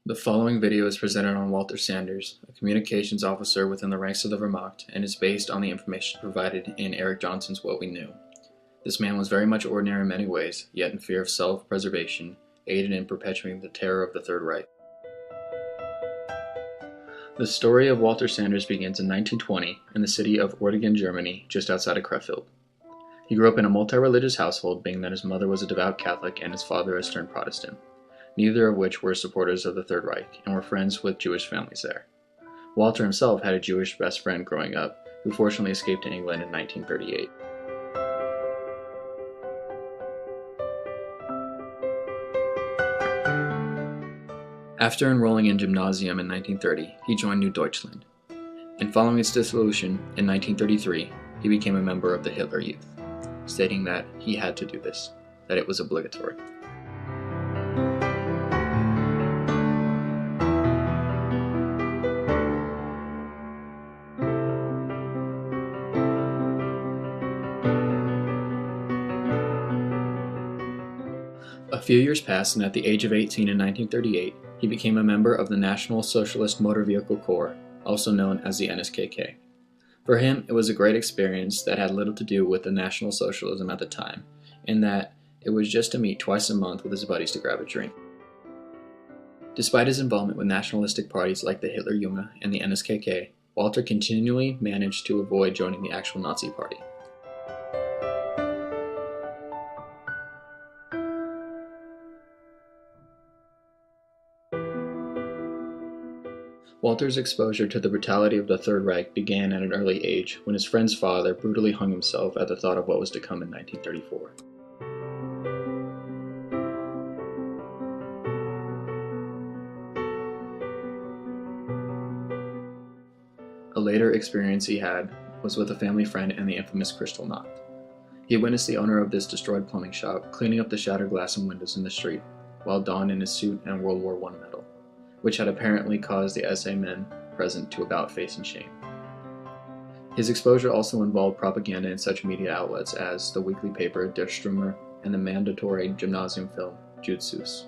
The following video is presented on Walter Sanders, a communications officer within the ranks of the Wehrmacht, and is based on the information provided in Eric Johnson's What We Knew. This man was very much ordinary in many ways, yet in fear of self-preservation, aided in perpetuating the terror of the Third Reich. The story of Walter Sanders begins in 1920 in the city of Ortingen, Germany, just outside of Krefeld. He grew up in a multi-religious household, being that his mother was a devout Catholic and his father a stern Protestant, neither of which were supporters of the Third Reich and were friends with Jewish families there. Walter himself had a Jewish best friend growing up, who fortunately escaped to England in 1938. After enrolling in gymnasium in 1930, he joined New Deutschland, and following its dissolution in 1933, he became a member of the Hitler Youth, stating that he had to do this, that it was obligatory. A few years passed, and at the age of 18 in 1938, he became a member of the National Socialist Motor Vehicle Corps, also known as the NSKK. For him, it was a great experience that had little to do with the National Socialism at the time, in that it was just to meet twice a month with his buddies to grab a drink. Despite his involvement with nationalistic parties like the Hitler Junge and the NSKK, Walter continually managed to avoid joining the actual Nazi Party. Walter's exposure to the brutality of the Third Reich began at an early age when his friend's father brutally hung himself at the thought of what was to come in 1934. A later experience he had was with a family friend and the infamous Kristallnacht. He witnessed the owner of this destroyed plumbing shop cleaning up the shattered glass and windows in the street while donned in his suit and World War I medal, which had apparently caused the SA men present to about-face in shame. His exposure also involved propaganda in such media outlets as the weekly paper Der Stürmer and the mandatory gymnasium film Jude Süß.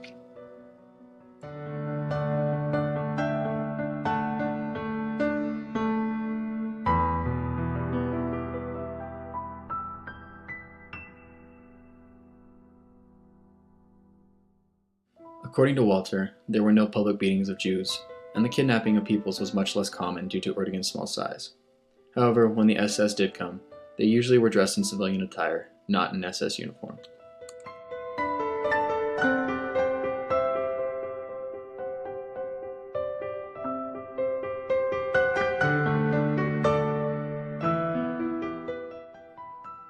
According to Walter, there were no public beatings of Jews, and the kidnapping of peoples was much less common due to Ortingen's small size. However, when the SS did come, they usually were dressed in civilian attire, not in SS uniform.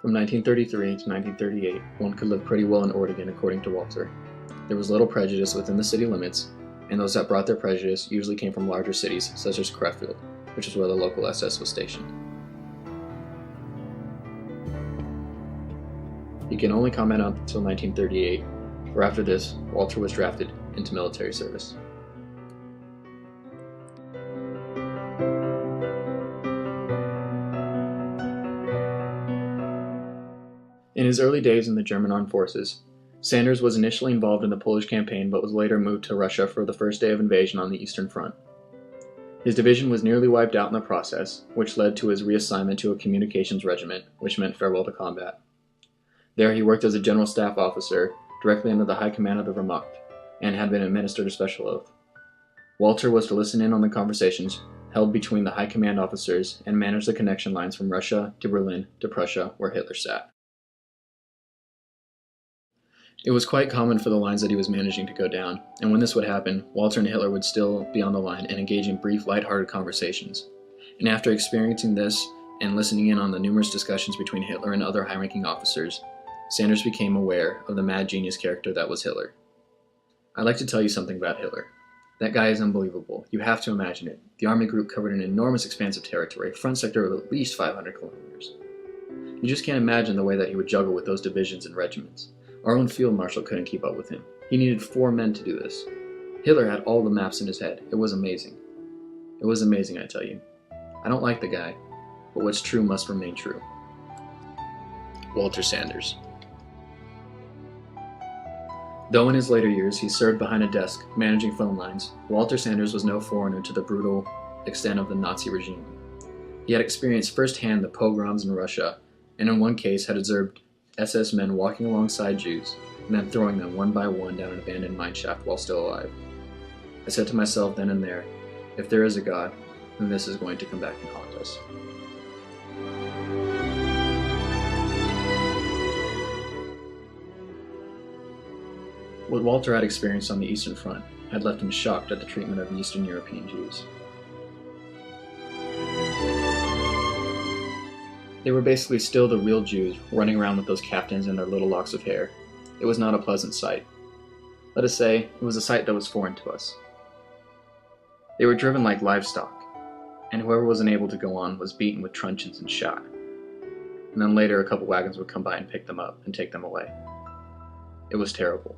From 1933 to 1938, one could live pretty well in Ortingen, according to Walter. There was little prejudice within the city limits, and those that brought their prejudice usually came from larger cities such as Krefeld, which is where the local SS was stationed. He can only comment up until 1938, for after this, Walter was drafted into military service. In his early days in the German armed forces, Sanders was initially involved in the Polish campaign but was later moved to Russia for the first day of invasion on the Eastern Front. His division was nearly wiped out in the process, which led to his reassignment to a communications regiment, which meant farewell to combat. There he worked as a general staff officer, directly under the high command of the Wehrmacht, and had been administered a special oath. Walter was to listen in on the conversations held between the high command officers and manage the connection lines from Russia to Berlin to Prussia, where Hitler sat. It was quite common for the lines that he was managing to go down, and when this would happen, Walter and Hitler would still be on the line and engage in brief, lighthearted conversations. And after experiencing this and listening in on the numerous discussions between Hitler and other high-ranking officers, Sanders became aware of the mad genius character that was Hitler. I'd like to tell you something about Hitler. That guy is unbelievable. You have to imagine it. The army group covered an enormous expanse of territory, a front sector of at least 500 kilometers. You just can't imagine the way that he would juggle with those divisions and regiments. Our own field marshal couldn't keep up with him. He needed 4 men to do this. Hitler had all the maps in his head. It was amazing. It was amazing, I tell you. I don't like the guy, but what's true must remain true. Walter Sanders. Though in his later years he served behind a desk managing phone lines, Walter Sanders was no foreigner to the brutal extent of the Nazi regime. He had experienced firsthand the pogroms in Russia, and in one case had observed SS men walking alongside Jews and then throwing them one by one down an abandoned mine shaft while still alive. I said to myself then and there, if there is a God, then this is going to come back and haunt us. What Walter had experienced on the Eastern Front had left him shocked at the treatment of Eastern European Jews. They were basically still the real Jews running around with those caftans and their little locks of hair. It was not a pleasant sight. Let us say, it was a sight that was foreign to us. They were driven like livestock, and whoever wasn't able to go on was beaten with truncheons and shot. And then later a couple wagons would come by and pick them up and take them away. It was terrible.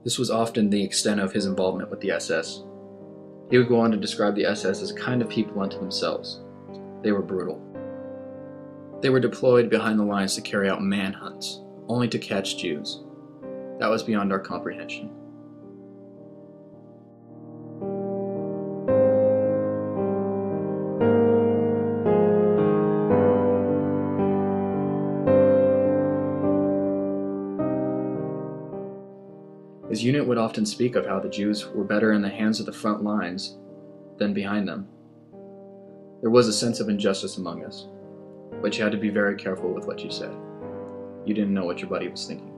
This was often the extent of his involvement with the SS. He would go on to describe the SS as a kind of people unto themselves. They were brutal. They were deployed behind the lines to carry out manhunts, only to catch Jews. That was beyond our comprehension. His unit would often speak of how the Jews were better in the hands of the front lines than behind them. There was a sense of injustice among us, but you had to be very careful with what you said. You didn't know what your buddy was thinking.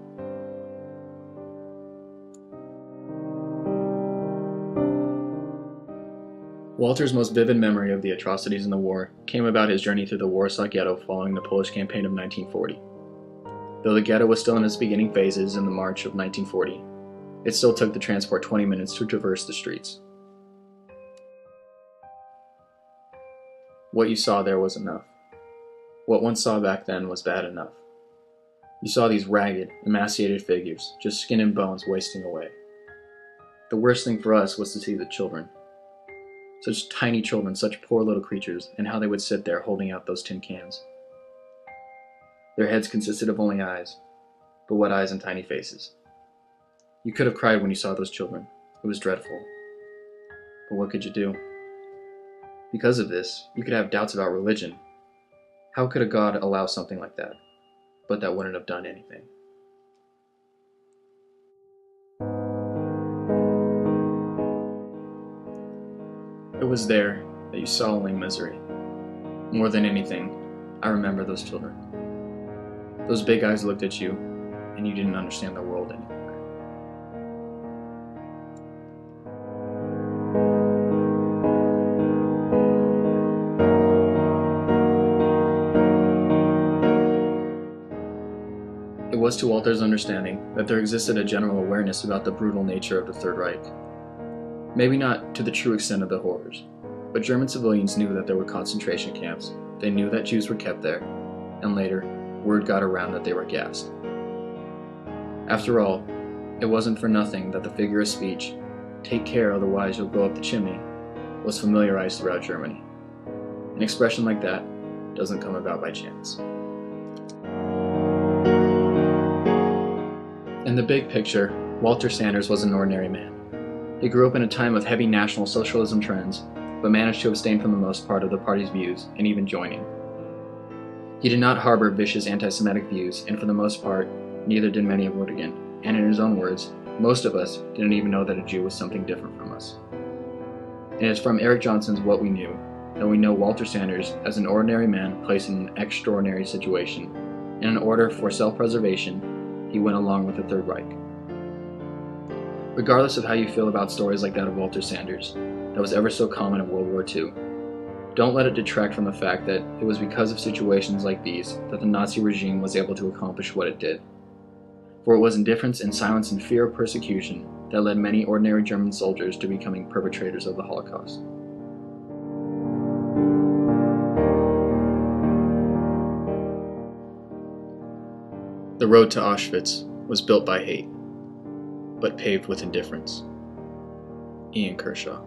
Walter's most vivid memory of the atrocities in the war came about his journey through the Warsaw Ghetto following the Polish campaign of 1940. Though the ghetto was still in its beginning phases in the March of 1940, it still took the transport 20 minutes to traverse the streets. What you saw there was enough. What one saw back then was bad enough. You saw these ragged, emaciated figures, just skin and bones wasting away. The worst thing for us was to see the children. Such tiny children, such poor little creatures, and how they would sit there holding out those tin cans. Their heads consisted of only eyes, but what eyes and tiny faces. You could have cried when you saw those children. It was dreadful. But what could you do? Because of this, you could have doubts about religion. How could a God allow something like that? But that wouldn't have done anything. It was there that you saw only misery. More than anything, I remember those children. Those big eyes looked at you, and you didn't understand the world anymore. It was to Walter's understanding that there existed a general awareness about the brutal nature of the Third Reich. Maybe not to the true extent of the horrors, but German civilians knew that there were concentration camps, they knew that Jews were kept there, and later, word got around that they were gassed. After all, it wasn't for nothing that the figure of speech, "Take care, otherwise you'll go up the chimney," was familiarized throughout Germany. An expression like that doesn't come about by chance. In the big picture, Walter Sanders was an ordinary man. He grew up in a time of heavy National Socialism trends, but managed to abstain from the most part of the party's views and even joining. He did not harbor vicious anti-Semitic views, and for the most part, neither did many of Würdigen, and in his own words, most of us didn't even know that a Jew was something different from us. And it's from Eric Johnson's What We Knew that we know Walter Sanders as an ordinary man placed in an extraordinary situation, and in order for self-preservation, he went along with the Third Reich. Regardless of how you feel about stories like that of Walter Sanders, that was ever so common in World War II, don't let it detract from the fact that it was because of situations like these that the Nazi regime was able to accomplish what it did. For it was indifference and silence and fear of persecution that led many ordinary German soldiers to becoming perpetrators of the Holocaust. The road to Auschwitz was built by hate, but paved with indifference. Ian Kershaw.